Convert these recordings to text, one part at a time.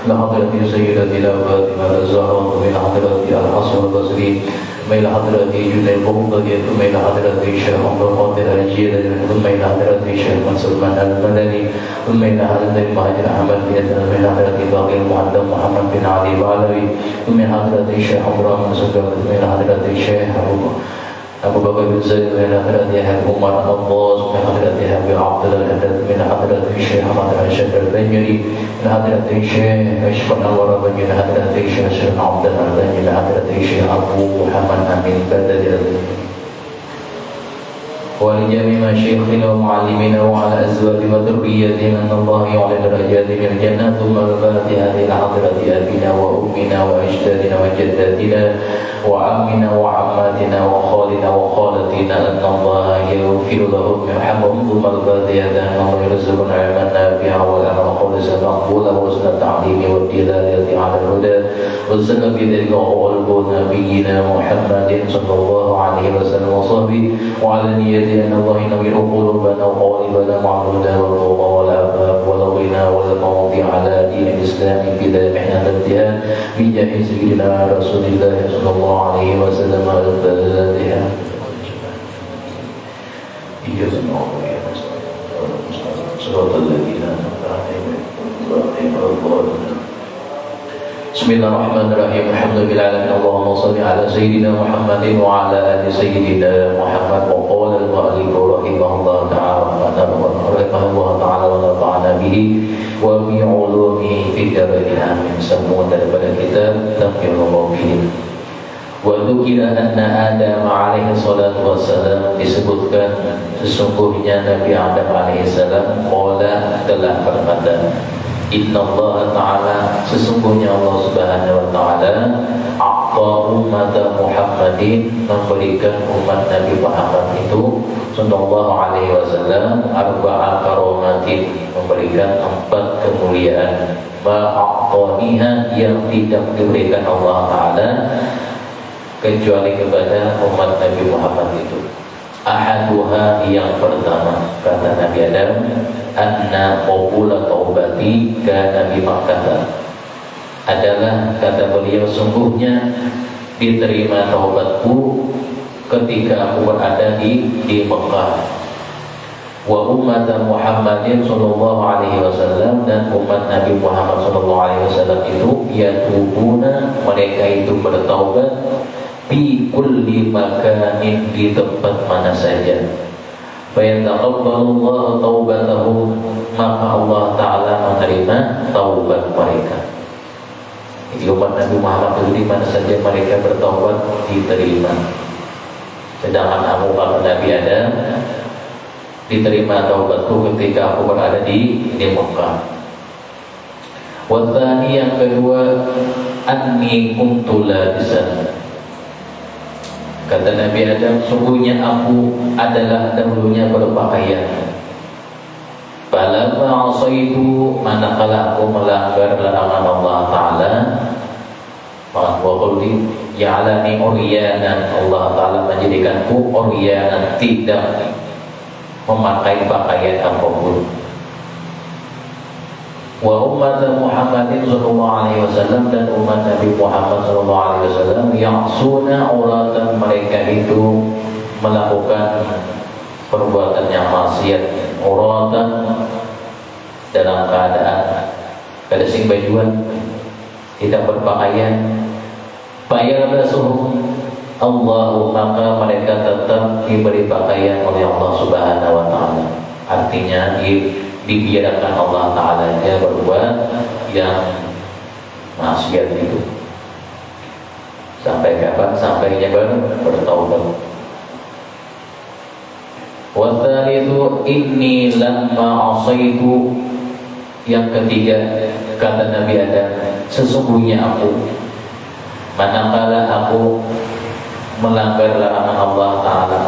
إلى حضرة سيدتنا فاطمة الزهراء وإلى حضرة الحسن البصري وإلى حضرة جنيد البغدادي ثم إلى حضرة الشيخ عبد القادر الجيلاني ثم إلى حضرة الشيخ منصور المدني ثم إلى حضرة المهاجر أحمد بن ثم إلى حضرة باقي المعلم محمد بن علي بعلوي ثم إلى حضرة الشيخ عبد الرحمن السكر ثم إلى حضرة الشيخ Abu Bakar bin Zaid bin Hadrat Yahya Umar Abbas bin Hadrat Yahya Abdullah Hadrat bin Hadrat Syekh Ahmad Rashid Al-Banjari bin Hadrat Syekh Ashfaq Anwar bin Hadrat Syekh Abdullah bin Hadrat Syekh Abu Muhammad Amin Badri ولجميع مشايخنا ومعلمينا وعلى أزواجنا وذرياتنا أن الله يعلن درجاتنا الجنة ثم الفاتحة إلى حضرة أبينا وأمنا وأجدادنا وجداتنا وعمنا وعماتنا وخالنا وخالتنا أن الله يغفر لهم ويرحمهم ثم الفاتحة أن الله يرزقنا علما نافعا والعمل خالصا مقبولا وحسن التعليم والدلالة على الهدى وسلم بذلك قلب نبينا محمد صلى الله عليه وسلم وصحبه وعلى نيته أن الله ينور قلوبنا وقالبنا مع الهدى والرضا والعفاف والغنى والموت على دين الإسلام بلا محنة الامتحان بجاه سيدنا رسول الله صلى الله عليه وسلم الفاتحة. صراط الذين أنعمت عليهم غير المغضوب عليهم. بسم الله الرحمن الرحيم. الحمد لله اللهم صل على سيدنا محمد وعلى آل سيدنا محمد. وقال المؤلف رحمه الله تعالى ونفعنا به وبعلومه في الدارين آمين. Semua daripada kita tafsir Rabbih. Wa dzukira anna Adam alaihi salatu wassalam, disebutkan sesungguhnya Nabi Adam alaihi salam qala, telah berkata, Inna Allah Ta'ala, sesungguhnya Allah Subhanahu Wa Ta'ala a'ta umat Muhammadin, memberikan umat Nabi Muhammad itu sallallahu alaihi wasallam arba'a karamatin, memberikan 4 kemuliaan, ma'a'taniha, yang tidak diberikan Allah Ta'ala kecuali kepada umat Nabi Muhammad itu. Ahaduha, yang pertama, kata Nabi Adam, anna qabula taubati kana bi Makkah, adalah, kata beliau, sungguhnya diterima taubatku ketika aku berada di Mekah. Wa umat Muhammadin sallallahu alaihi wasallam, dan umat Nabi Muhammad sallallahu alaihi wasallam itu yatubuna, mereka itu bertaubat bi kulli makanin, di tempat mana saja. Fayataqabbalullahu taubatahum, maka Allah Ta'ala menerima taubat mereka. Jadi umat Nabi Muhammad itu di mana saja mereka bertaubat diterima. Sedangkan Abu Bakar Nabi Adam diterima taubatku ketika aku berada di Mekah. Wathani, yang kedua, anni kuntu labisan, kata Nabi Adam, sungguhnya aku adalah dahulunya berpakaian. Falamma asaitu, manakala aku melanggar larangan Allah Ta'ala, wa qulti ya'alani uryanan, Allah Ta'ala menjadikanku uryanan, tidak memakai pakaian apapun. Wa umat Muhammadin sallallahu alaihi wasallam, dan umat Nabi Muhammad sallallahu alaihi wasallam ya'suna uratan, mereka itu melakukan perbuatan yang maksiat, uratan, dalam keadaan kada sing bajuan, tidak berpakaian. Fayalbasuhum Allahu, maka mereka tetap diberi pakaian oleh Allah Subhanahu wa Ta'ala. Artinya dibiarkan Allah Ta'ala nya berbuat yang maksiat itu. Sampai kapan? Sampai dia bertaubat. Wa tsalitsu inni lamma asaitu, yang ketiga, kata Nabi Adam, sesungguhnya aku, manakala aku melanggar larangan Allah Ta'ala,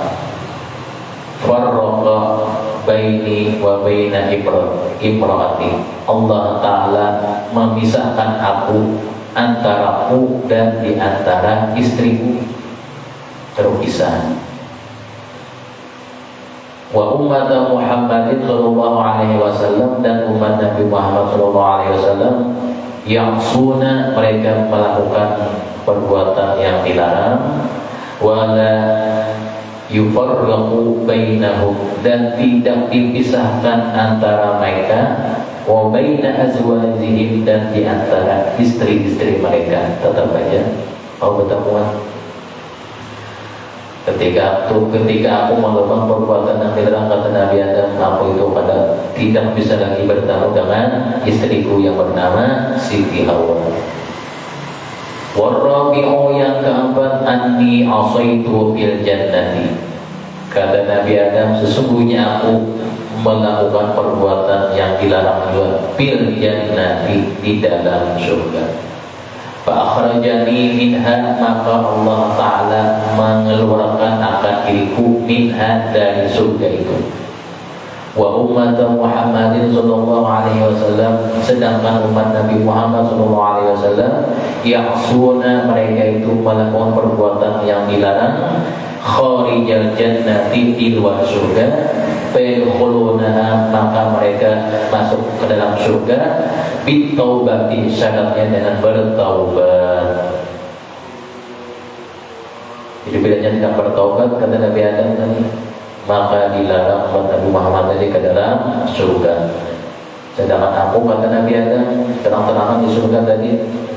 farraqa baini wa baina imraati, Allah Ta'ala memisahkan aku antaraku dan di antara istriku, terpisah. Wa umat Muhammadin sallallahu alaihi wasallam, dan umat Nabi Muhammad sallallahu alaihi wasallam Ya'suna, mereka melakukan perbuatan yang dilarang, wala yufarraqu bainahum, dan tidak dipisahkan antara mereka, wa baina azwajihim, dan di antara istri-istri mereka. Tetap aja mau bertemuan. Ketika aku melakukan perbuatan yang dilarang, kata Nabi Adam, aku itu pada tidak bisa lagi bertemu dengan istriku yang bernama Siti Hawa. Warabi'u, yang keempat, anni asaitu fil jannati. Kata Nabi Adam, sesungguhnya aku melakukan perbuatan yang dilarang juga fil jannati, di dalam surga. Fa akhrajani minha, maka Allah Ta'ala mengeluarkan akan diriku minha, dari surga itu. Wa umat Muhammadin sallallahu alaihi wasallam, sedangkan umat Nabi Muhammad sallallahu alaihi wasallam ya'suna, mereka itu melakukan perbuatan yang dilarang, kharijal jannati, di luar surga, fayadkhulunaha, maka mereka masuk ke dalam surga, bitaubati, syaratnya dengan bertaubat. Jadi bedanya dengan bertaubat, kata Nabi Adam tadi, maka dilarang buat Nabi Muhammad tadi ke dalam surga. Sedangkan aku, kata Nabi Adam, terang-terangan di surga tadi,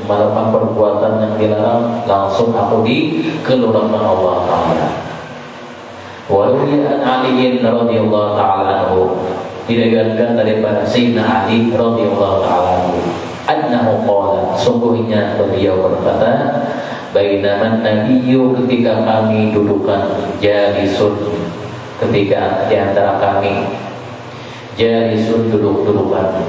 melakukan perbuatan yang dilarang, langsung aku dikeluarkan Allah Ta'ala. Waruya an Aliin radhiyallahu ta'ala anhu, diriwayatkan daripada Sayyidina Ali radhiyallahu ta'ala anhu, annahu qala, sungguhnya beliau berkata, bainaman nabiyyu, ketika kami dudukan, jalisun, ketika di antara kami, jalisun, duduk-dudukan,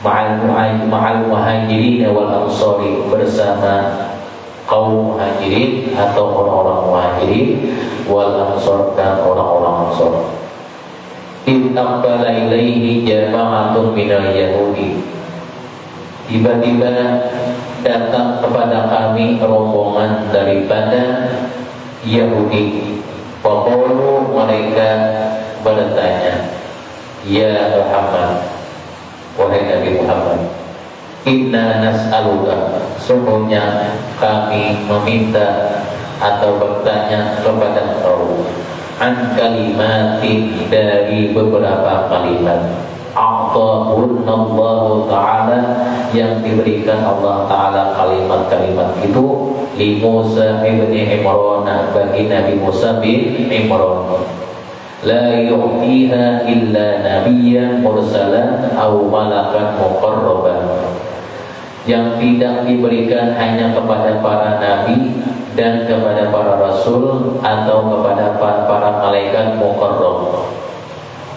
ma'al muhajirin wal ansari, bersama kaum muhajirin atau orang-orang muhajirin, wal ansar, dan orang-orang ansar. Ittaqbala ilaihi jama'atun minal yahudi, tiba-tiba datang kepada kami rombongan daripada Yahudi. Faqalu, mereka bertanya, ya Muhammad, wahai Nabi Muhammad, inna nas'aluka, sungguhnya kami meminta atau bertanya kepada engkau, an kalimatin, dari beberapa kalimat, a'tahunallahu ta'ala, yang diberikan Allah Ta'ala kalimat-kalimat itu, li Musa ibni Imran, bagi Nabi Musa bin Imran, la yu'tiha illa nabiyyan mursalan aw malakan muqarraban, yang tidak diberikan hanya kepada para nabi dan kepada para rasul atau kepada para malaikat muqarrab.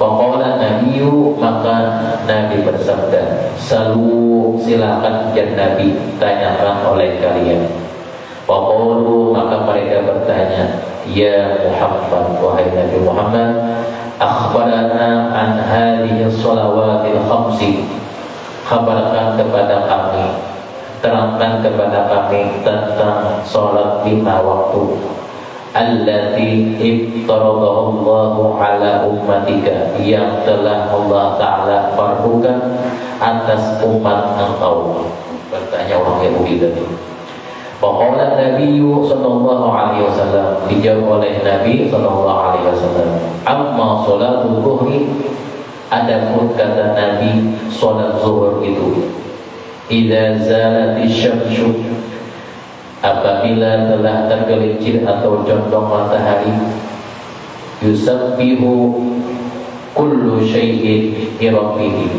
Faqala nabiyyu, maka Nabi bersabda, salu, silakan jan Nabi, tanyakan oleh kalian. Faqalu, maka mereka bertanya, ya Muhammad, wahai Nabi Muhammad, akhbarana an hadhihi shalawatil khamsi, kabarkan kepada kami, terangkan kepada kami tentang salat 5 waktu, allati iftaradahu Allahu ala ummatika, yang telah Allah Ta'ala fardukan atas umat engkau. Bertanya orang Yahudi tadi. Faqala Nabiyyu sallallahu alaihi wasallam, dijawab oleh Nabi sallallahu alaihi wasallam, amma sholatul zuhri, adapun kata Nabi, sholat zuhur itu, idza zalatis syamsu, apabila telah tergelincir atau condong matahari, yusabbihu kullu syai'in li rabbih,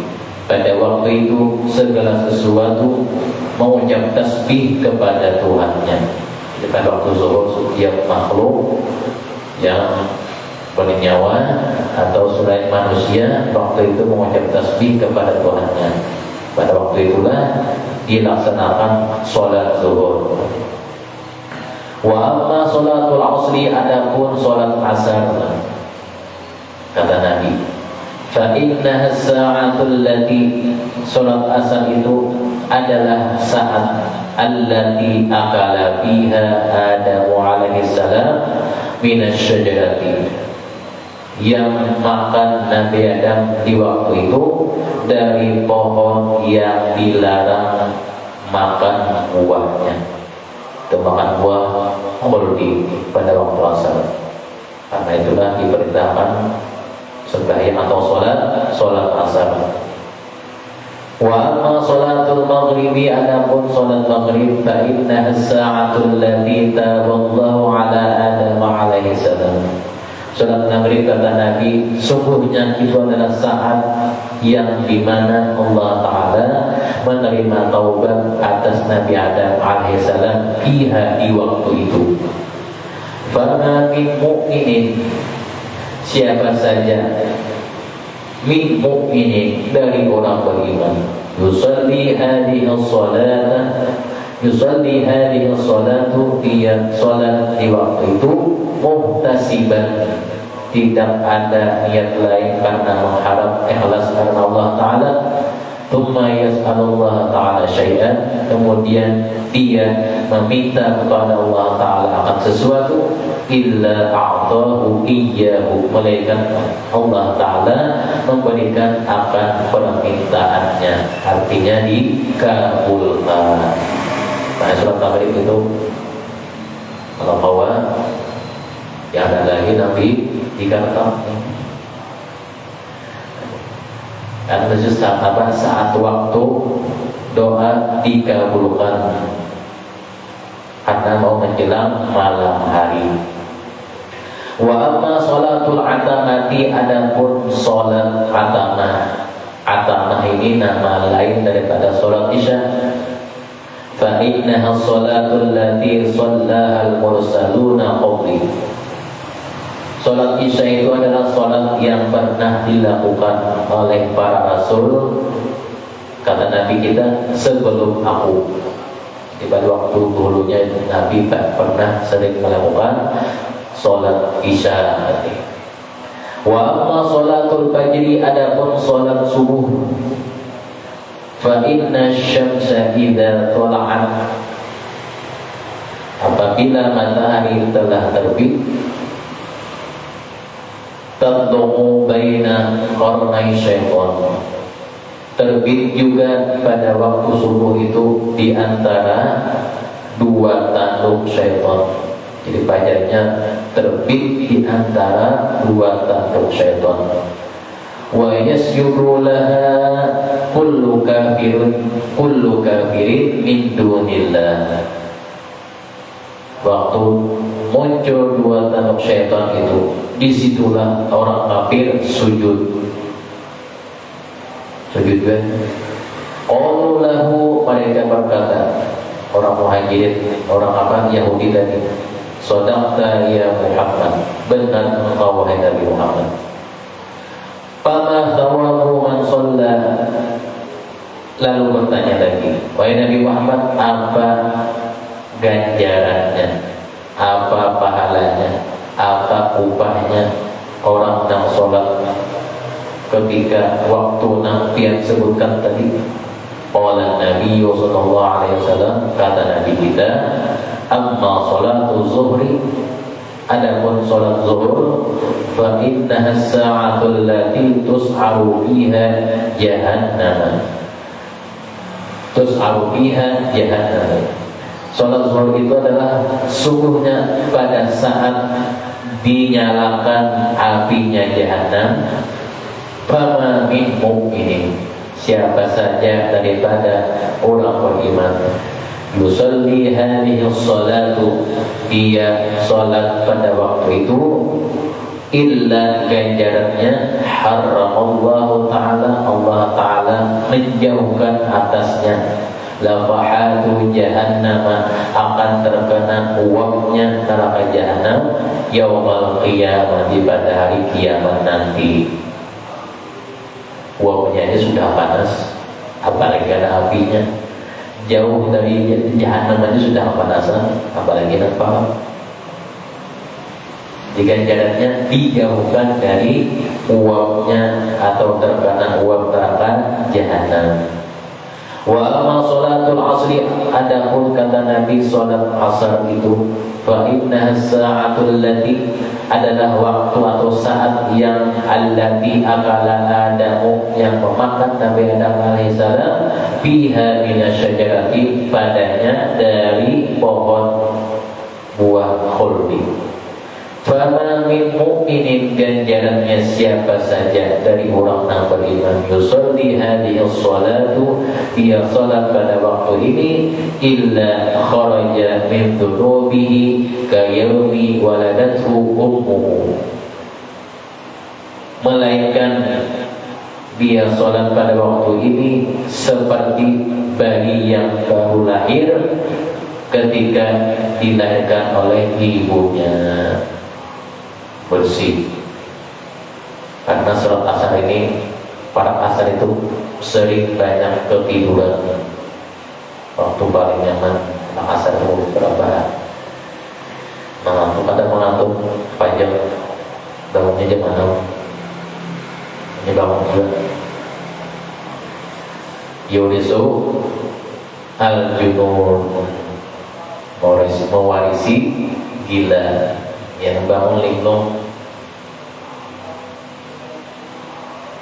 pada waktu itu segala sesuatu mengucap tasbih kepada Tuhannya. Pada waktu zuhur, setiap makhluk yang bernyawa atau selain manusia, waktu itu mengucap tasbih kepada Tuhannya. Pada waktu itulah dilaksanakan sholat zuhur. Wa amma sholatul asri, adapun sholat asar, kata Nabi, fa innaha sa'atul lati, sholat asar itu adalah saat allati akala fiha Adam alaihi salam minas syajarati, yang makan Nabi Adam di waktu itu dari pohon yang dilarang makan buahnya. Itu makan buah khuldi pada waktu asar. Karena itulah diperintahkan sembahyang atau sholat asar. Wa amma sholatul maghribi, adapun sholat maghrib, fa inna as-sa'atul lati taballahu ala Adam alaihi salam. Sholat maghrib kata Nabi, sungguhnya itu adalah saat yang dimana Allah Ta'ala menerima taubat atas Nabi Adam alaihi salam fiha, di waktu itu. Fama min mu'minin, siapa saja min mu'minin, dari orang beriman, yusalli hadhihi as-salatu, dia salat di waktu itu muhtasiban, tidak ada niat lain karena mengharap, ikhlas karena Allah Ta'ala. Thumma yas'alullah Ta'ala syai'an, kemudian dia meminta kepada Allah Ta'ala akan sesuatu, illa a'tahu iyyahu, melainkan Allah Ta'ala memberikan akan permintaannya, artinya dikabulkan. Nah, surat maghrib itu kalau bawa yang ada lagi Nabi dikatakan karena saat waktu doa dikabulkan karena mau menjelang malam hari. Wa amma sholatul atamati, adapun sholat atamah. Atamah ini nama lain daripada sholat isya. Fa innaha sholatul lati shallaha al-mursaluna qabli. Sholat isya itu adalah sholat yang pernah dilakukan oleh para rasul, kata Nabi kita, sebelum aku. Pada waktu dulunya Nabi pernah sering melakukan sholat isya. Wa amma sholatul fajri, adapun sholat subuh, fa inna syamsa idza thala'at, apabila matahari telah terbit, tadlu'u baina qarnai syaitan, terbit juga pada waktu subuh itu di antara dua tanduk syaitan. Jadi fajarnya terbit di antara dua tanduk syaitan. Wa yasjudu laha kullu kafirin min dunillah. Waktu muncul dua tanduk syaitan itu, disitulah orang kafir sujud. Sujud kan? Qalu lahu, mereka berkata, orang muhajirin, orang apa? Yahudi tadi. Shadaqta ya Muhammad, benar engkau wahai Nabi Muhammad. Fama thawabu man shalla, lalu bertanya lagi, wahai Nabi Muhammad, apa ganjarannya, apa pahalanya, apa upahnya orang yang sholat ketika waktu nanti yang sebutkan tadi? Qala Nabi sallallahu alaihi wasallam, kata Nabi kita, amma sholatu zuhri, adapun sholat zuhur, fa innaha as-sa'atul lati tus'aru fiha jahannam. Tus'aru fiha jahannam. Sholat zuhur itu adalah sungguhnya pada saat dinyalakan apinya jahannam. Fama min mu'minin, siapa saja daripada orang beriman, yusalli hadhihi as-salatu, dia salat pada waktu itu, illa ganjarannya haramallahu ta'ala, Allah ta'ala menjauhkan atasnya, lafahatu jahannam, akan terkena uapnya neraka jahannam, yaumal qiyamah, pada hari kiamat nanti. Uapnya ini sudah panas, apalagi ada apinya. Jauh dari jahannam aja sudah kepanasan, apalagi nampak. Jika jaraknya dijauhkan dari uapnya atau terkena uap neraka jahannam. Wa amma sholatul asri, adapun kata Nabi salat asar itu, fa inna sa'atul lati, adalah waktu atau saat yang allati akala Adamu, yang memakan Nabi Adam alaihissalam, fiha minasyajarati, padanya dari pohon buah khuldi. Fama min mu'minin, ganjarannya siapa saja dari orang yang beriman, yusalli hadhihi sholatu, dia salat pada waktu ini, illa kharaja min dhunubihi kayawmi waladathu ummuhu, melainkan dia salat pada waktu ini seperti bayi yang baru lahir ketika dilahirkan oleh ibunya, bersih. Karena sholat asar ini, para asar itu sering banyak ketiduran. Waktu paling nyaman anak asar itu berapa? Mengantuk, kadang mengantuk panjang, bangunnya jam 6, ini bangun juga. Yurisu al-junun, mewarisi gila, yang bangun linglung.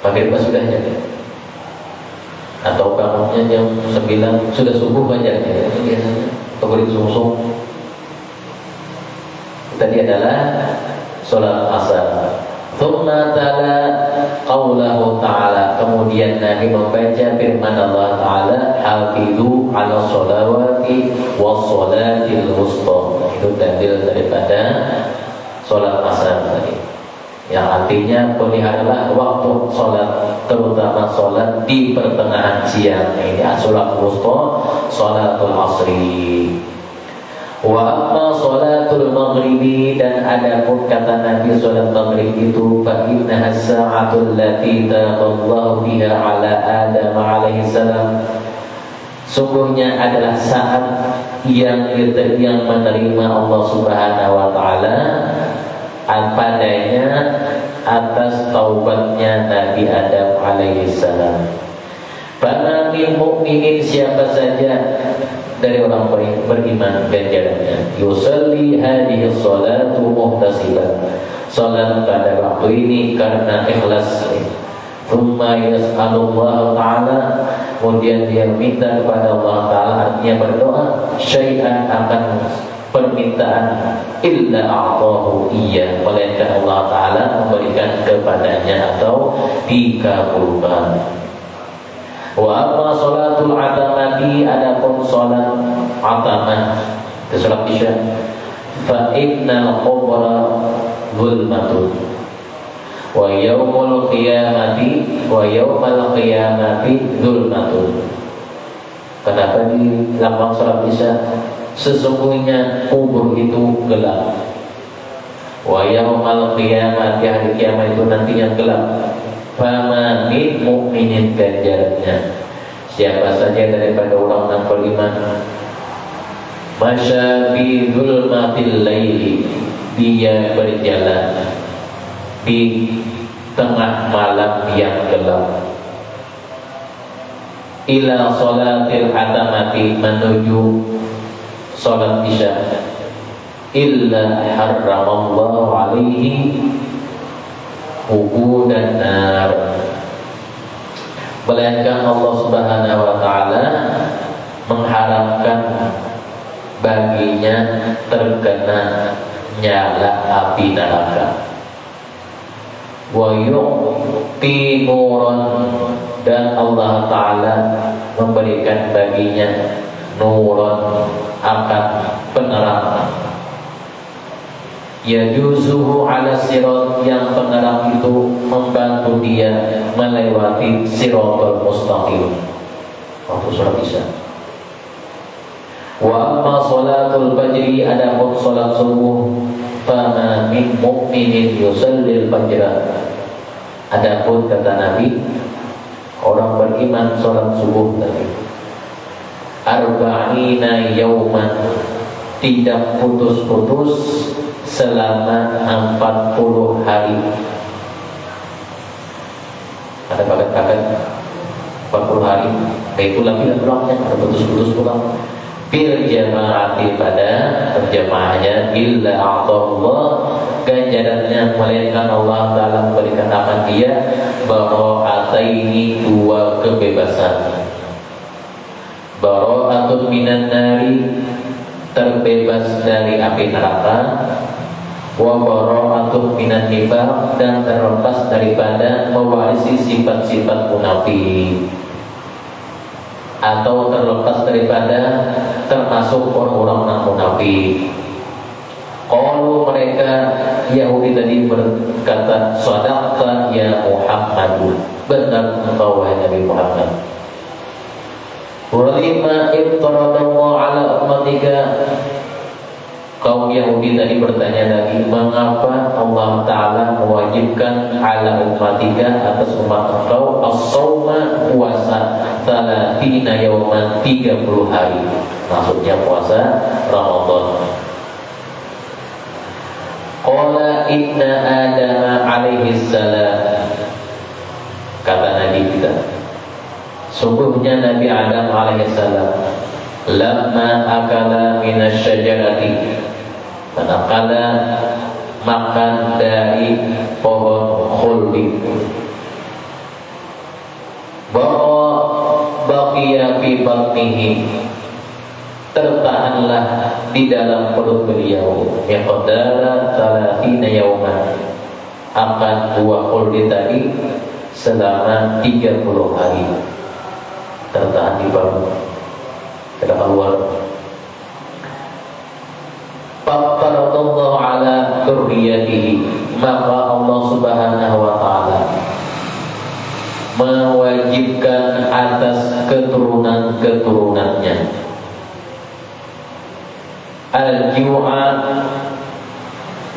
Maghrib sudah jadi, atau bangunnya jam 9 sudah subuh banjarnya, itu biasanya atau sungsung. Tadi adalah sholat asar. Thumma ta'ala qawlahu ta'ala, kemudian Nabi membaca firman Allah Ta'ala, hafidhu ala sholawati wa sholatil wusta. Itu dalil daripada sholat asar tadi, yang artinya peliharalah waktu sholat, terutama sholat di pertengahan siang. Ini sholat wusta, sholatul asri. Wa amma sholatul maghribi, dan adapun kata Nabi sholat maghrib itu, fa innaha sa'atul lati taballahu biha ala Adam alaihi salam, sungguhnya adalah saat yang menerima Allah Subhanahu wa taala padanya atas taubatnya Nabi Adam alaihi salam. Fama min mu'minin, siapa saja dari orang beriman ganjarannya, yusalli hadhihi sholatu muhtasiban, salat pada waktu ini karena ikhlas. Thumma yas'alullah ta'ala, kemudian dia minta kepada Allah Ta'ala, artinya berdoa, syai'an, akan permintaan, illa a'tahu iya, melainkan Allah Ta'ala memberikan kepadanya atau dikabulkan. Wa amma sholatul atamati, adapun sholat atamah, sholat isya, fa innal qubra zulmatun wa yawmal qiyamati zulmatun. Kenapa di lambang sholat isya? Sesungguhnya kubur itu gelap. Wa yawmal qiyamati, hari kiamat itu nantinya gelap. Fama min mu'minin, ganjarannya siapa saja daripada orang yang beriman, masya bi zulmatil laili, dia berjalan di tengah malam yang gelap, ila sholatil atamati, menuju sholat isya, illa harramallahu alaihi uqudan nar, melainkan Allah Subhanahu wa taala mengharamkan baginya terkena nyala api neraka. Wa yu'ti nuran, dan Allah Ta'ala memberikan baginya nuran, akan penerangan. Yajuzuhu ala sirat, yang penerang itu membantu dia melewati siratal mustaqim waktu sholat isya. Wa amma sholatul fajri, adapun sholat subuh, fama min mu'minin yusallil fajra, adapun kata Nabi, orang beriman sholat subuh tadi arba'ina yauman, tidak putus-putus selama 40 hari. Ada paket-paket 40 hari Itu lagi ulangnya ada putus-putus ulang. Fil jamaati pada berjamaahnya illa a'tallah, ganjarannya melainkan Allah Ta'ala memberikan akan dia bara'ataini, dua kebebasan. Bara'atun minan nari, terbebas dari api neraka, wa bara'atun minan nifaq, dan terlepas daripada mewarisi sifat-sifat munafik, atau terlepas daripada termasuk orang-orang munafik. Kalau mereka Yahudi tadi berkata, sadaqta ya Muhammad, benar engkau wahai Nabi Muhammad. Walima iftaradallahu ala ummatika, kaum Yahudi tadi bertanya lagi, mengapa Allah Ta'ala mewajibkan ala ummatika, atas umat engkau, as-sawma, puasa, thalathina yawman, 30 hari, maksudnya puasa Ramadan. Qala inna Adam alaihi salam, kata Nabi kita, sungguhnya Nabi Adam alaihi salam, lamma akala minas syajarati, manakala makan dari pohon khuldi, baqiya fi batnihi, tertahanlah di dalam perut beliau, yaqdara thalathina yawman, akan buah khuldi tadi selama 30 hari, tertahan di perut, tidak keluar. Faradallahu ala dzurriyyatihi, maka Allah Subhanahu wa Ta'ala mewajibkan atas keturunan-keturunannya al-ju'a,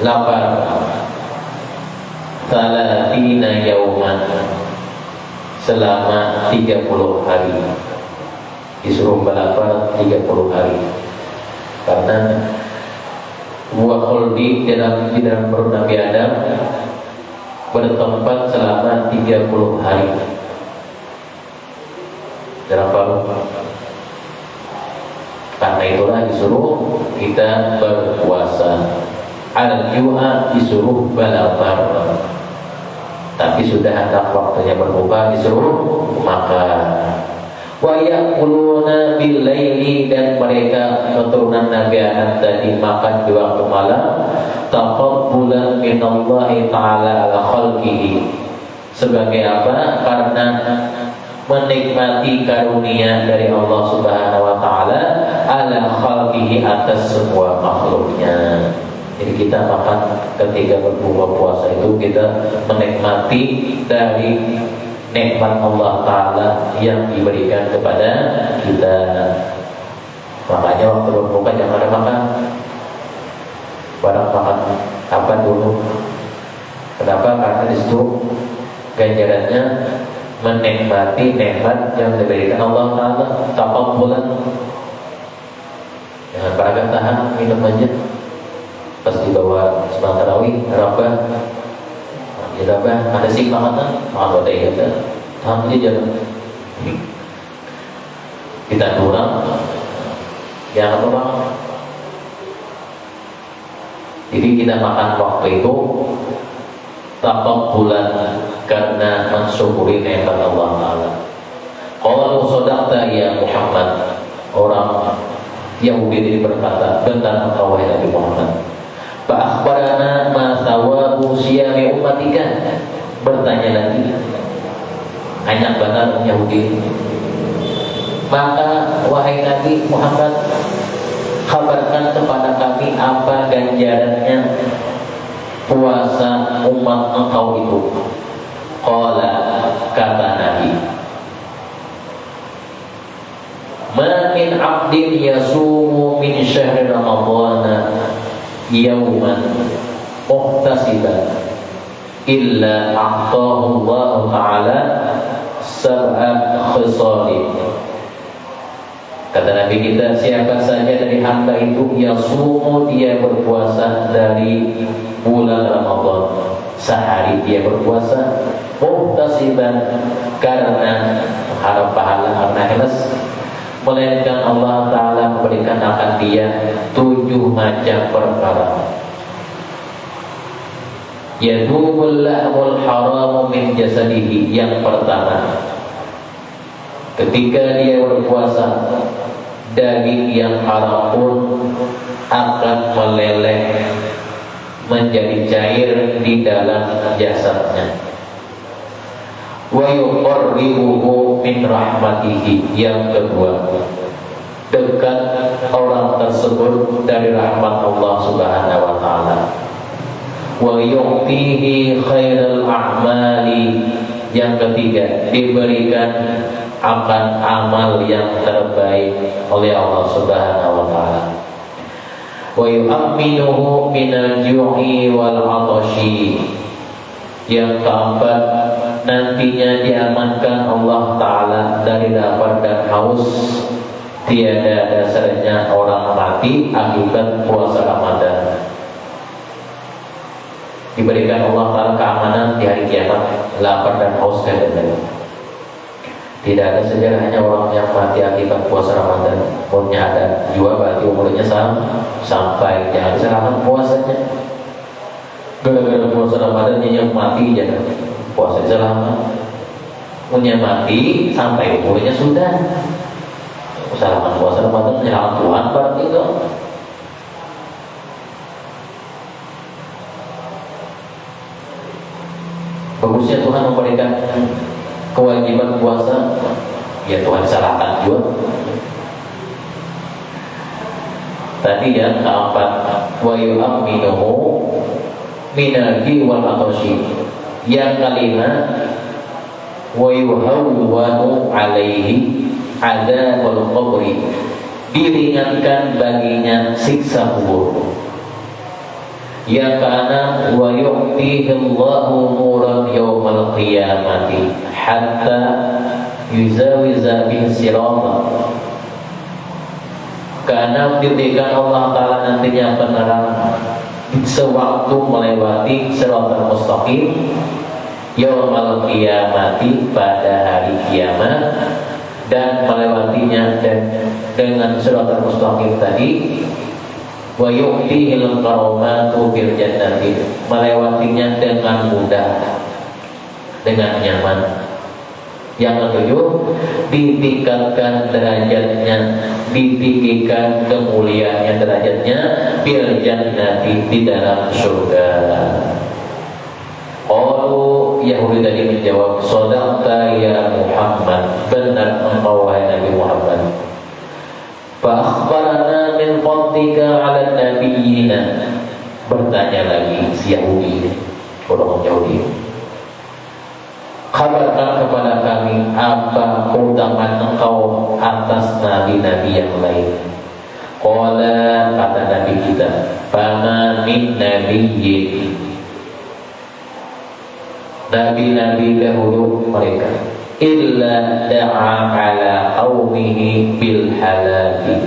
lapar, thalathina yawman, selama 30 hari, disuruh berlapar 30 hari, karena buah khuldi di dalam perut Nabi Adam bertempat selama 30 hari. Dalam perut. Karena itulah disuruh kita berpuasa. Al-ju'a, disuruh berlapar. Tapi sudah hendak waktunya berbuka, disuruh makan. Wa ya'kuluna bil-laili, dan mereka keturunan Nabi Adam tadi makan di waktu malam, taqabbulan minallahi ta'ala ala khalqihi, sebagai apa? Karena menikmati karunia dari Allah Subhanahu wa Ta'ala ala khalqihi, atas semua makhluknya. Jadi kita makan ketika berbuka puasa itu kita menikmati dari nikmat Allah Ta'ala yang diberikan kepada kita. Makanya waktu berbuka jangan ada makan barang makan apa dulu. Kenapa? Karena disitu ganjarannya menikmati nikmat yang diberikan Allah Ta'ala. Taqabbulan, jangan beragam, tahan, minum aja. Pas dibawa sembah tarawih, rabah, ya rabah, ada sih makan, makan wadai ya, tahan aja jalan. Kita kurang, jangan orang. Jadi kita makan waktu itu taqabbulan, karena mensyukuri nikmat Allah Ta'ala. Qalu sadaqta ya Muhammad, orang Yahudi ini berkata, benar engkau wahai Nabi Muhammad. Fa akhbarana ma thawabu siyami ummatika, bertanya lagi, hanya benar Yahudi. Maka wahai Nabi Muhammad, kabarkan kepada kami apa ganjarannya puasa umat engkau itu. Qala, kata Nabi, ma min abdin yasumu min syahri ramadhana yawman muhtasiban illa a'tahu Allah Ta'ala sab'a khisalin. Kata Nabi kita, siapa saja dari hamba itu yasumu, dia berpuasa dari bulan Ramadan, sehari dia berpuasa, muhtasiban, karena mengharap pahala karena ikhlas, melainkan Allah Ta'ala memberikan akan dia 7 macam perkara. Yadumul lahmul haramu min jasadihi. Yang pertama, ketika dia berpuasa, daging yang haram pun akan meleleh menjadi cair di dalam jasadnya. Wa yuqarribuhu min rahmatihi. Yang kedua, dekat orang tersebut dari rahmat Allah Subhanahu wa taala. Wa yu'tihi khairal a'mali. Yang ketiga, diberikan akan amal yang terbaik oleh Allah Subhanahu wa taala. Wa yu'minuhu minal ju'i wal 'atashi. Yang keempat, nantinya diamankan Allah Ta'ala dari lapar dan haus. Tiada dasarnya orang mati akibat puasa Ramadan. Diberikan Allah Ta'ala keamanan di hari kiamat, lapar dan haus dan lain-lain. Tidak ada sejarahnya orang yang mati akibat puasa Ramadan. Umurnya ada jua, berarti umurnya sampai jangan selamat puasanya. Gara-gara puasa Ramadan yang mati jangan puasa selamat. Umurnya mati sampai umurnya sudah selamat puasa Ramadan menyelamat Tuhan berarti itu. Bagusnya Tuhan memberikan kewajiban puasa, ya Tuhan salahkan juga. Tadi yang keempat, wa yu'minuhu minal-ji wal 'atashi. Yang kelima, wa yuhawwanu 'alaihi 'adzabul qabri. Diringankan baginya siksa kubur. Yang keenam, wa yu'tihi Allahu nuran yaumal qiyamati hatta yuzawiza bihi sirata. Keenam, diberikan Allah Ta'ala nantinya penerang sewaktu melewati siratal mustaqim yaumal qiyamati, pada hari kiamat, dan melewatinya dan dengan siratal mustaqim tadi. Wa yu'tihil karamatu bil jannati. Melewatinya dengan mudah, dengan nyaman. Yang ketujuh, ditingkatkan derajatnya, ditinggikan kemuliaannya derajatnya bil jannati, di dalam surga. Qalu, Yahudi tadi menjawab, shadaqta ya Muhammad, benar engkau wahai Nabi Muhammad. Fa akhbarana min fadlika 'ala nabiyyina. Bertanya lagi si Yahudi, orang Yahudi, kabarkan kepada kami apa keutamaan engkau atas nabi-nabi yang lain. Qala, kata Nabi kita, fama min nabiyyin. Nabi-nabi dahulu mereka illa da'a ala qaumihi bil halali.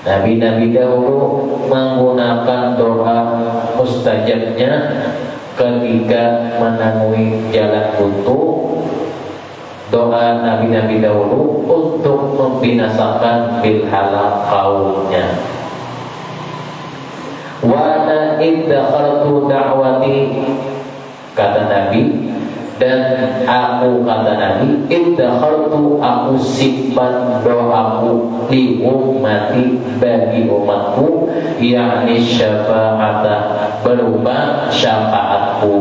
Nabi-nabi dahulu menggunakan doa mustajabnya ketika menemui jalan buntu. Doa nabi-nabi dahulu untuk membinasakan bil halal kaumnya. Wa ana iddakhartu da'wati, kata Nabi, dan aku, kata Nabi, iddakhartu, aku simpan doaku, li ummati, bagi umatku, yakni syafa'ata, berupa syafaatku.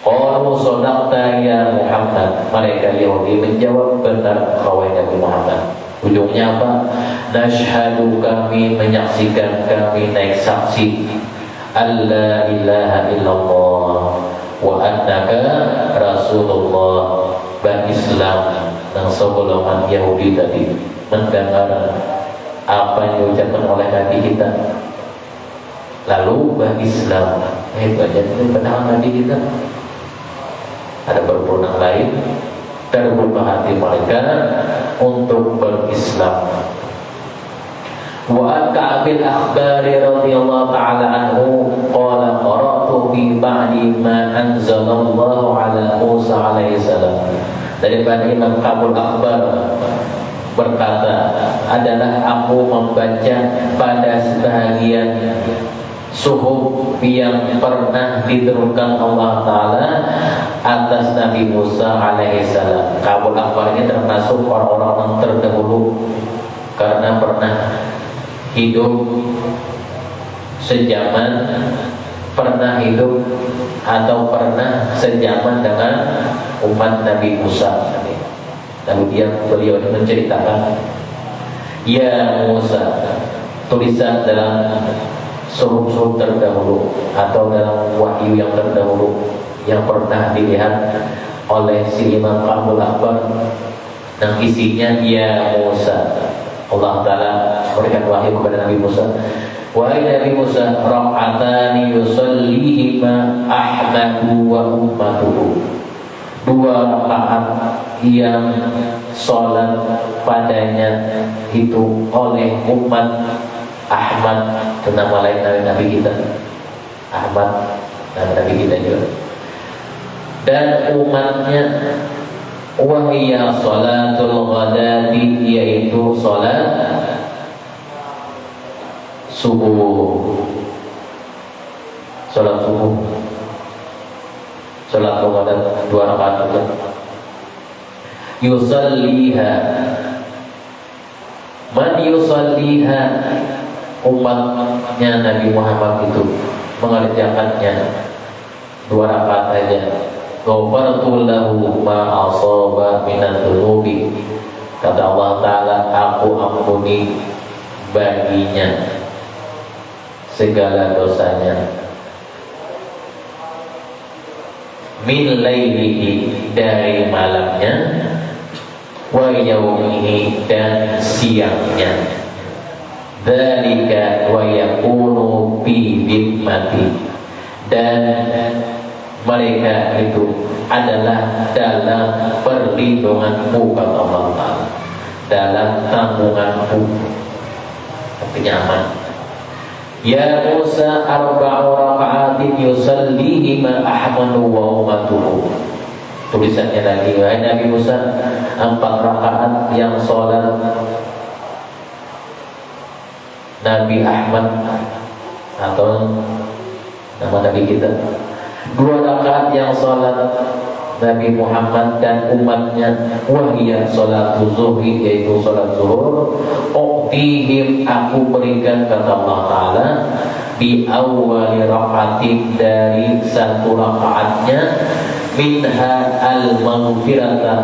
Qalu shadaqta ya Muhammad. Mereka Yahudi menjawab, benar engkau Nabi Muhammad. Ujungnya apa? Nashhadu, kami menyaksikan, kami naik saksi, alla ilaha illallah wa annaka rasulullah. Dan Islam yang sebelum Yahudi tadi mendengar apa yang diucapkan oleh Nabi kita, lalu berislam. Baca benar Nabi kita. Ada berperunang lain, terbuka hati mereka untuk berislam. Wa Ka'bil Akhbari radhiyallahu ta'ala anhu qala qara'tu fi ba'di ma anzalallahu ala Musa alaihi salam. daripada Imam Kabul Akbar berkata, adalah aku membaca pada sebahagian suhuf yang pernah diturunkan Allah Ta'ala atas Nabi Musa alaihissalam. Kabul Akbar ini termasuk orang-orang yang terdahulu karena pernah hidup sejaman, pernah hidup atau pernah sejaman dengan umat Nabi Musa. Lalu beliau menceritakan, ya Musa, tulisan dalam suhuf terdahulu atau dalam wahyu yang terdahulu yang pernah dilihat oleh si Imam Kabul Akbar, dan isinya, ya Musa, Allah Ta'ala memberikan wahyu kepada Nabi Musa, wahai Nabi Musa, rak'atani yusallihima Ahmadu wa ummatuhu, 2 rakaat yang sholat padanya itu oleh umat Ahmad, itu nama lain Nabi kita Ahmad, nama Nabi kita juga, dan umatnya, wahiyya sholatul ghadati, yaitu sholat subuh. Sholat subuh, sholat ghadat 2 rakaat itu. Yusalliha, man yusalliha, umatnya Nabi Muhammad itu mengerjakannya 2 rakaat saja. Ghafartu lahu ma asaba minadz dzunubi, kata Allah Ta'ala, aku ampuni baginya segala dosanya. Min lailihi, dari malamnya, wa yaumihi, dan siangnya. Dzalika wa yakunu fi dhimmati, dan mereka itu adalah dalam perlindunganku, kata Allah Ta'ala, dalam tanggunganku, artinya aman. Ya Musa, 4 raka'atin yusallihima Ahmadu wa ummatuhu, tulisannya lagi, wahai Nabi Musa, 4 rakaat yang sholat Nabi Ahmad atau nama Nabi kita, 2 rakaat yang sholat Nabi Muhammad dan umatnya, wahiyya sholat zuhri, yaitu sholat zuhur, uktihim, aku berikan, kata Allah Ta'ala, bi awwali rakaatin, dari 1 rakaatnya, minha al-maghfirata,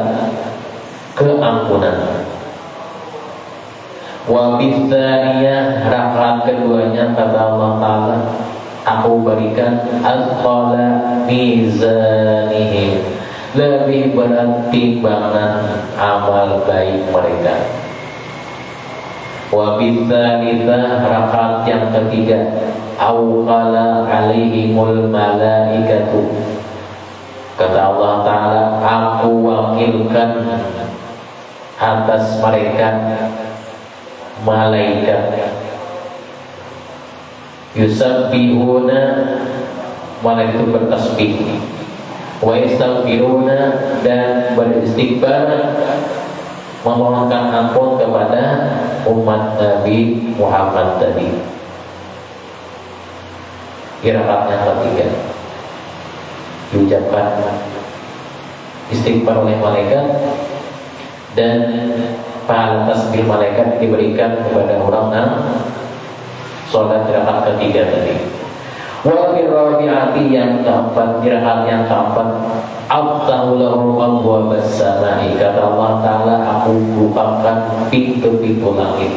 keampunan, wa bithaniyah, rakaat keduanya, kata Allah Ta'ala, aku berikan azqala mizanihim, lebih berat timbangan amal baik mereka. Wa bitsanitsah, rakaat yang ketiga, awqala alaihimul malaikatu, kata Allah Ta'ala, aku wakilkan atas mereka malaikat. Yusabbihuna, malaikat itu bertasbih, wa yastaghfiruna, dan beristighfar, memohonkan ampun kepada umat Nabi Muhammad tadi. Rakaat yang ketiga diucapkan istighfar oleh malaikat, dan pahala tasbih malaikat diberikan kepada orang yang sholat rakaat ketiga tadi. Wa birrabi'ati, yang keempat, rakaat yang keempat, aftahu lahum abwaabas samaa'i, kata Allah Ta'ala, aku bukakan pintu-pintu langit.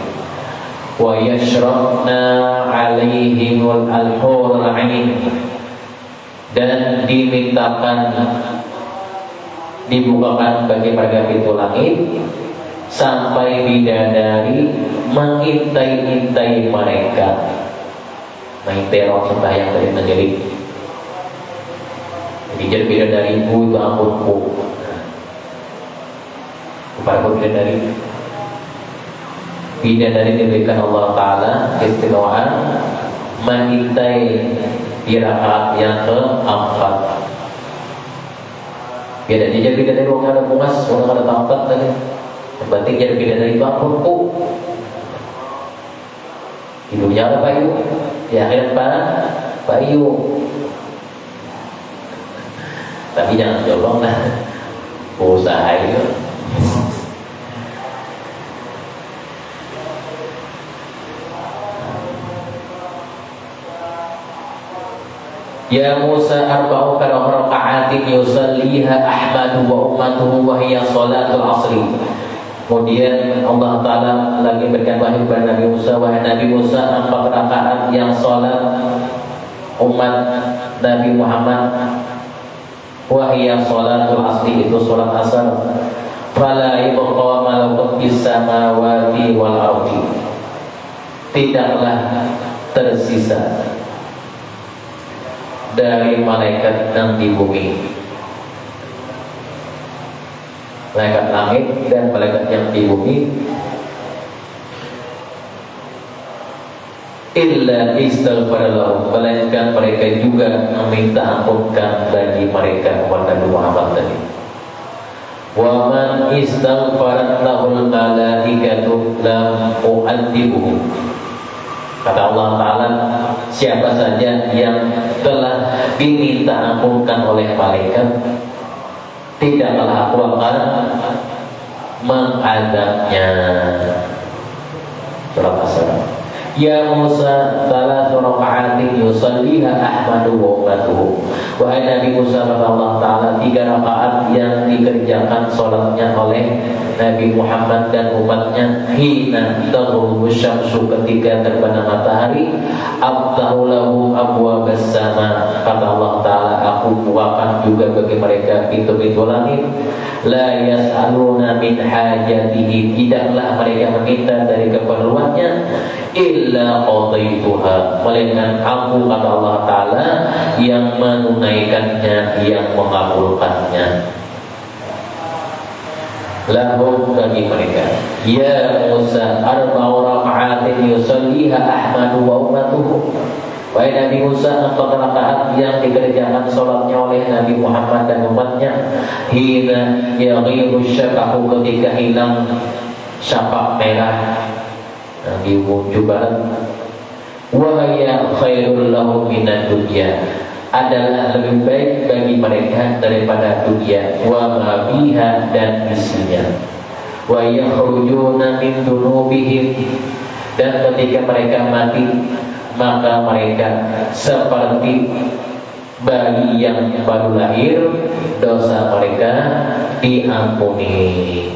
Wa yashrabna 'alaihimul al-hurul 'ain, dan dibukakan bagi mereka pintu langit sampai bidadari mengintai-intai mereka. Mengintai orang sembahyang dari menjadi. Jadi bidadariku itu ampunku. Kepada bidadari diberikan Allah Ta'ala istimewaan mengintai di rakaat yang keempat. Biar dia jadi bidadari orang ada bungas, orang ada tampak tadi. Yang penting jadi bidadari itu apa? Di dunia ada payu, di akhirat payu. Tapi jangan colong lah, usaha itu. Ya Musa arba'u raka'atin yusalliha Ahmadu wa ummatuhu wa hiya salatul asri. Kemudian Allah Ta'ala lagi berikan wahyu kepada Nabi Musa, wahai Nabi Musa, 4 rakaat yang salat umat Nabi Muhammad, wa hiya salatul asri, itu salat asar. Fala yabqa malakun fis samawati wal ardi, tidaklah tersisa dari malaikat yang di bumi, malaikat langit dan malaikat yang di bumi, illa istaghfarallahu, melainkan mereka juga meminta ampunkan bagi mereka umat Nabi Muhammad tadi. Wa man istaghfarat lahul malaikatu lam u'adzibuhu. Kata Allah Ta'ala, siapa saja yang telah diminta ampunkan oleh malaikat, tidaklah aku akan mengadabnya. Surat Asr. Ya Musa, salah raka'atin yusalliha Ahmadu wa ummatuhu. Wahai Nabi Musa, kata Allah Ta'ala, 3 rakaat yang dikerjakan sholatnya oleh Nabi Muhammad dan umatnya. Hina taghrubu syamsu, ketika terbenam matahari. Aftahu lahu abwabas sama, kata Allah Ta'ala, aku bukakan juga bagi mereka pintu-pintu langit. La yas'aluna min hajatihi, tidaklah mereka meminta dari keperluannya, illa qadaituha, melainkan aku, kata Allah Ta'ala, yang menunaikannya, yang mengabulkannya. Lahum, bagi mereka. Ya Musa arba'u raka'atin yusalliha Ahmadu wa ummatuhu. Wahai Nabi Musa, 4 rakaat yang dikerjakan sholatnya oleh Nabi Muhammad dan umatnya. Hina yaghibu syafaqu, ketika hilang syafa' merah di ujung barat. Wa hiya khairul lahum minad dunya, adalah lebih baik bagi mereka daripada dunia. Wa ma fiha, dan isinya. Wa yakhrujuna min dunubihim, dan ketika mereka mati, maka mereka seperti bayi yang baru lahir, dosa mereka diampuni.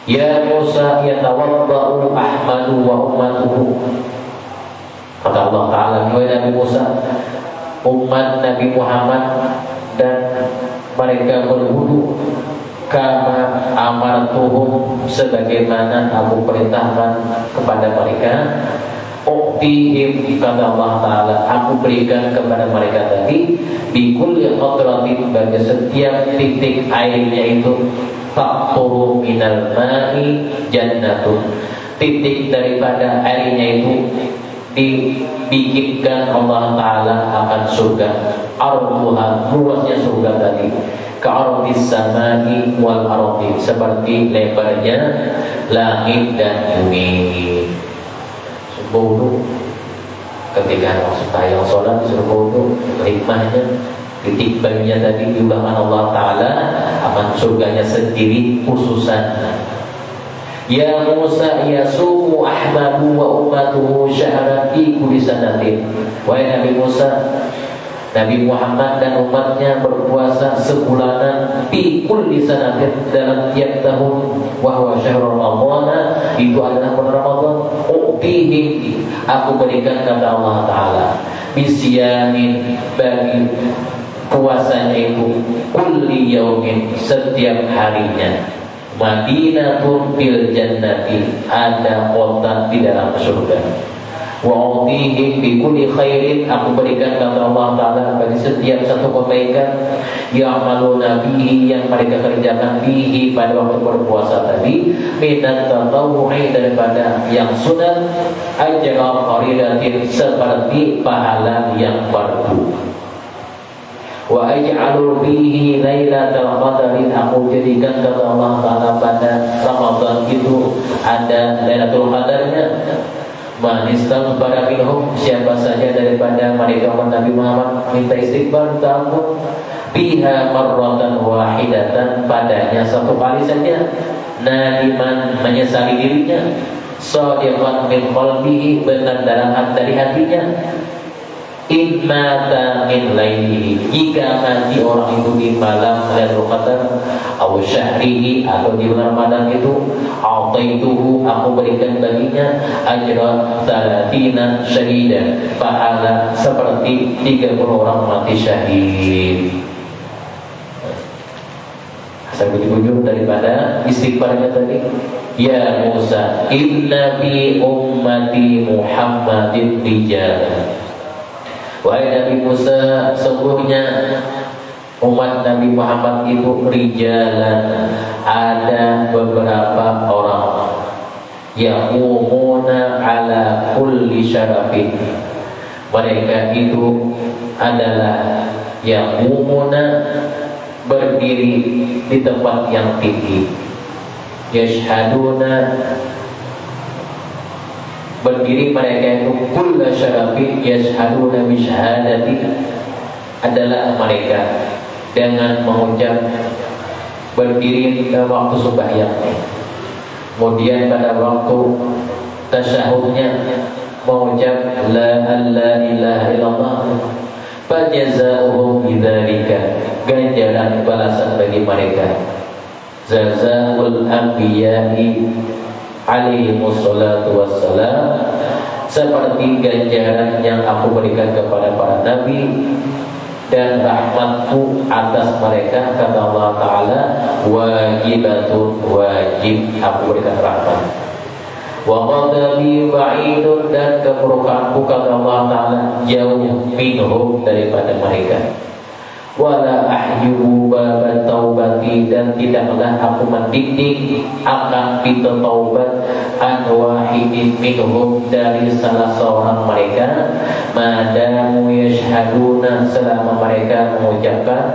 Ya Musa yatawadda'u Ahmadu wa ummatuhu, kata Allah Ta'ala, wahai Nabi Musa, umat Nabi Muhammad dan mereka berwudu, kama amartuhum, sebagaimana aku perintahkan kepada mereka. Uqtihim, kata Allah Ta'ala, aku berikan kepada mereka tadi, bikulli qatratin, bagi setiap titik airnya itu, taqturu minal ma'i jannatun, titik daripada airnya itu dibikinkan Allah Ta'ala akan surga. Arduha, luasnya surga tadi, ka'ardis samai wal ardi, seperti lebarnya langit dan bumi. Wudu, ketika maksud tayang sholat disuruh wudu, hikmahnya titik baginya tadi diulangkan Allah Ta'ala akan surganya sendiri khususan. Ya Musa yasumu Ahmadu wa ummatuhu syahran fi kulli sanatin. Wahai Nabi Musa, Nabi Muhammad dan umatnya berpuasa sebulanan fi kulli sanatin, dalam tiap tahun. Wa huwa syahrul Ramadan, itu adalah bulan Ramadan. Uqtihim, aku berikan, kata Allah Ta'ala, bisyamin, bagi puasanya itu, kulli yaumin, setiap harinya. Madinatun fil jannati, ada kota di dalam surga. Wa utihim bi kulli khairin, aku berikan, kata Allah Ta'ala, bagi setiap satu kebaikan, ya'maluna bihi, yang mereka kerjakan bihi, pada waktu berpuasa tadi, minat tatawu'i, daripada yang sunat, ajra faridatin, seperti pahala yang fardu. Wa aj'alu fihi lailatul qadri, aku jadikan kata Allah Ta'ala pada Ramadan itu ada Lailatul Qadarnya. Man istaghfara minhum, siapa saja daripada mereka umat Nabi Muhammad minta istighfar, minta ampun, biha marratan wahidatan, padanya satu kali saja, nadiman, menyesali dirinya, shadiqan min qalbihi, benar dari hatinya, in mata min lailihi, jika mati orang itu di malam Lailatul Qadar, aw syahrihi, atau di bulan Ramadan itu, a'taituhu, aku berikan baginya ajra 30 syahidan, pahala seperti 30 orang mati syahid. Saya ujung daripada istighfarnya tadi, ya Musa, inna fi ummati Muhammadin rijal. Wahai Nabi Musa, sesungguhnya umat Nabi Muhammad itu rijalan, ada beberapa orang yang umuna ala kulli syarafin, mereka itu adalah yang umuna, berdiri di tempat yang tinggi, yashhaduna, berdiri mereka itu kulla syarafin yashhaduna bi syahadati, adalah mereka dengan mengucap, berdiri pada waktu sembahyang, kemudian pada waktu tasyahudnya mengucap la ilaha illallah, fajazaohum bidzalika, ganjaran balasan bagi mereka, jazaul anbiya'i alaihi wassalatu wassalam, seperti ganjaran yang aku berikan kepada para nabi dan rahmatku atas mereka, kata Allah Ta'ala, wajibatun, wajib aku berikan rahmat, wa qadabi ba'idun, dan kemurkaanku, kata Allah Ta'ala, jauh minhum, daripada mereka, wala ahyubu babat taubati, dan tidaklah aku mendikdik akan pintu taubat an wahidin minhum, dari salah seorang mereka, madamu yashhaduna, selama mereka mengucapkan,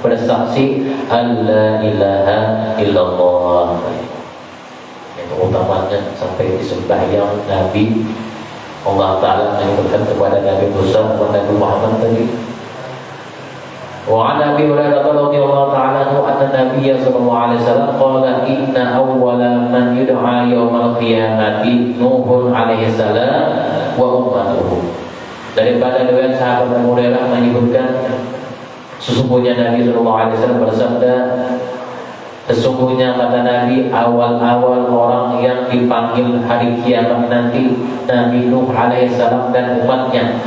bersaksi, alla ilaha illallah. Itu utamanya sampai di sembahyang Nabi, Allah Ta'ala menyebutkan kepada Nabi Musa dan Nabi Muhammad tadi. Wa 'an Abi Hurairah radhiyallahu ta'ala anhu anna Nabiy sallallahu alaihi wasallam qala inna awwala man yud'a yaumal qiyamati Nuhun alaihi salam wa ummatuhu. Daripada riwayat sahabat Abu Hurairah menyebutkan, sesungguhnya Nabi sallallahu alaihi wasallam bersabda, sesungguhnya kata Nabi, awal-awal orang yang dipanggil hari kiamat nanti Nabi Nuh alaihi salam dan umatnya.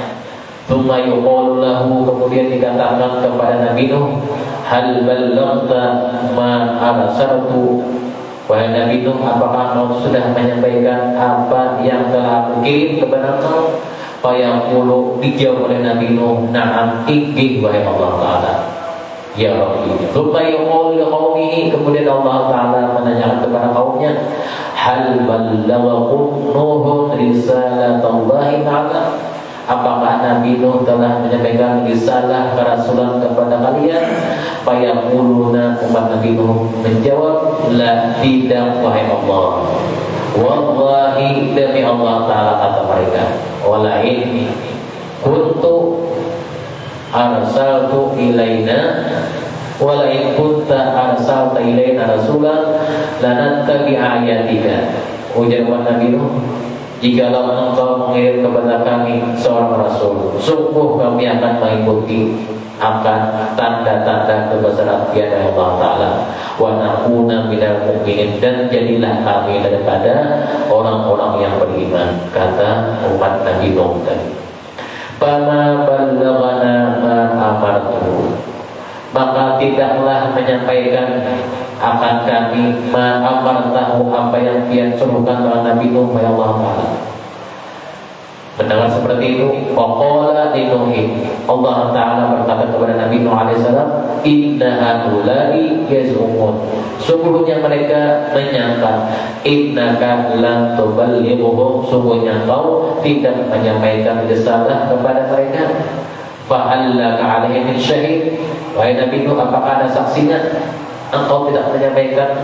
Tsumma yuqalu lahu, kemudian dikatakan kepada Nabi Nuh, hal ballaghta ma arsaltu, wahai Nabi Nuh, apakah kau sudah menyampaikan apa yang telah aku kirim kepada kau? Fayaqulu, dijawab oleh Nabi Nuh, na'am, ingin wahai Allah Ta'ala, ya Rabbi. Tsumma yuqalu liqaumihi, kemudian Allah Ta'ala menanyakan kepada kaumnya, hal ballaghakum Nuhun risalatallahi ta'ala, apakah Nabi Nuh telah menyampaikan risalah kerasulan kepada kalian? Fayaquluna, umat Nabi Nuh menjawab, la, tidak wahai Allah. Wallahi, demi Allah Ta'ala, kata mereka, walain kuntu arsaltu ilaina, walain kunta arsalta ilaina rasulan lanattabi ayatika. Ujar Nabi Nuh, jikalau engkau mengirim kepada kami seorang rasul, sungguh kami akan mengikuti akan tanda-tanda kebesaran tiada Allah Ta'ala, wa nakuna minal mu'minin, dan jadilah kami daripada orang-orang yang beriman, kata umat Nabi Nuh tadi. Fama ballaghana ma amartu, maka tidaklah menyampaikan akan kami ma'amar tahu, apa yang dia suruhkan oleh Nabi Nuh ya Allah Ta'ala. Mendengar seperti itu, waqala linuhin, Allah Ta'ala berkata kepada Nabi Nuh alaihissalam, inna hadulai yaz'umun, sungguhnya mereka menyangka, innaka lan tuballighuhum, sungguhnya kau tidak menyampaikan risalah kepada mereka. Fa'allaka alaihi min syahid. Wahai Nabi Nuh, apakah ada saksinya? Engkau tidak menyampaikan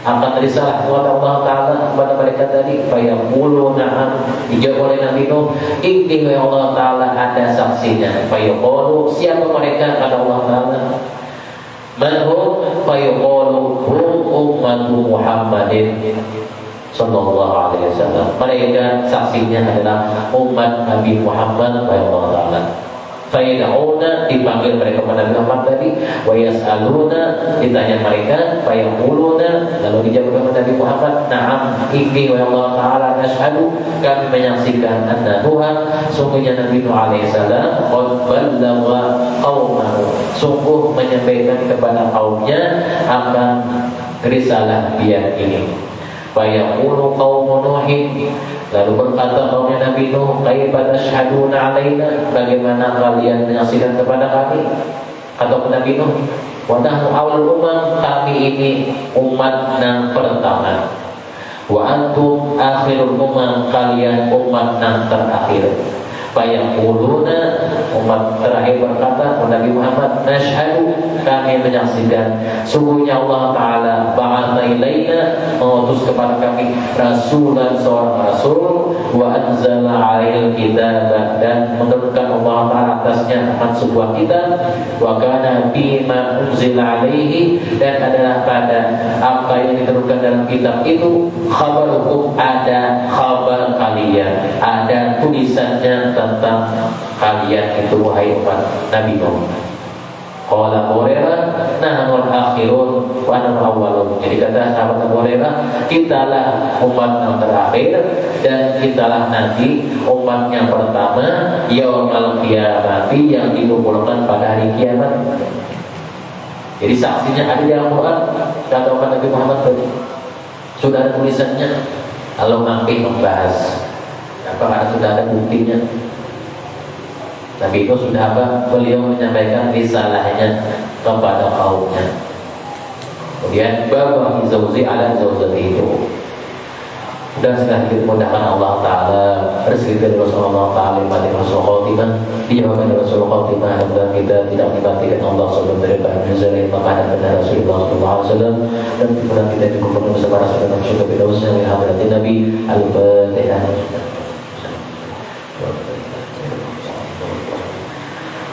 akan risalah kepada Allah Ta'ala kepada mereka tadi. Fayaqulu na'am. Dijawab oleh Nabi Nuh, ini ya Allah Ta'ala ada saksinya. Fayaqulu, siapa mereka? Kata Allah Ta'ala, manhum? Fayaqulu hum ummatu Muhammadin sallallahu alaihi wasallam. Mereka saksinya adalah umat Nabi Muhammad. Ya Allah Ta'ala, fayad'una, dipanggil mereka kepada Nabi Muhammad tadi, wa yas'aluna, ditanya mereka, fayaquluna, lalu dijawab kepada Nabi Muhammad, na'am, ini wa Allah Ta'ala nashhadu, kami menyaksikan anna Nuhan, sungguhnya Nabi Nuh alaihi salam qad ballagha qaumahu, sungguh menyampaikan kepada kaumnya akan risalah dia ini. Fayaqulu qaumu Nuhin, lalu berkata kaumnya Nabi Nuh, kaifa tashhaduna alaina, bagaimana kalian menyaksikan kepada kami? Kata Nabi Nuh, wa nahnu awwalul umam, kami ini umat yang pertama. Wa antum akhirul umam, kalian umat yang terakhir. Fayaquluna, umat terakhir berkata kepada Nabi Muhammad, nashhadu, kami menyaksikan sungguhnya Allah Ta'ala ba'atha ilaina, mengutus kepada kami rasulan, seorang rasul, wa anzala 'alaihil kitaba, dan menurunkan Allah Ta'ala atasnya akan sebuah kitab, wa kana bima unzila 'alaihi, dan adalah pada apa yang diturunkan dalam kitab itu khabarukum, ada khabar kalian, ada tulisannya tentang kalian itu wahai umat Nabi Nuh. Qala Abu Hurairah, nahnu al-akhirun wa nahnu awwalun. Jadi kata sahabat Abu Hurairah, kitalah umat yang terakhir dan kitalah nanti umat yang pertama yaumul qiyamah, yang dikumpulkan pada hari kiamat. Jadi saksinya ada di Al-Quran, kata Nabi Muhammad tadi, sudah ada tulisannya. Kalau nanti membahas apakah sudah ada buktinya? Nabi itu sudah apa? Beliau menyampaikan risalahnya kepada kaumnya. Kemudian bahwa zauzi ala zauzati itu. Dan setelah kita mudahkan Allah Ta'ala rezeki dari Rasulullah Ta'ala, mati Rasul Khotimah, dijawabkan dari Rasul Khotimah, dan kita tidak menggantikan Allah sebelum daripada Nuzulin makanan benar Rasulullah SAW, dan kemudian kita dikumpulkan bersama Rasulullah SAW kita usaha yang hadirati Nabi. Al-Fatihah.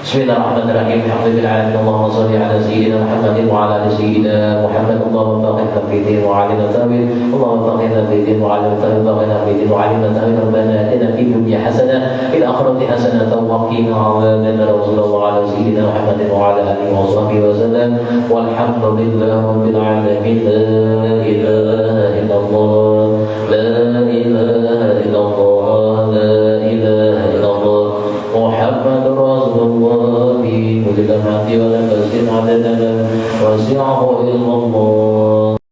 Bismillahirrahmanirrahim. Alhamdulillahirabbil alamin. Allahumma shalli ala sayyidina Muhammadin wa ala ali sayyidina Muhammad. Allahumma baghfir fi din wa 'alina tawil. Allahumma baghfir fi din wa 'alina tawil. Baghfir fi din wa 'alina tawil. Rabbana atina fid dunya hasanah wa fil akhirati hasanah wa qina 'adzaban nar. Sallallahu ala sayyidina Muhammadin wa ala alihi wa sahbihi wa sallam. Walhamdulillahi rabbil alamin. La ilaha illallah, la ilaha illallah, la ilaha illallah, Muhammadur Rasulullah. Bi kulli lamati wa la tasdim 'adadana wasi'ahu illallah.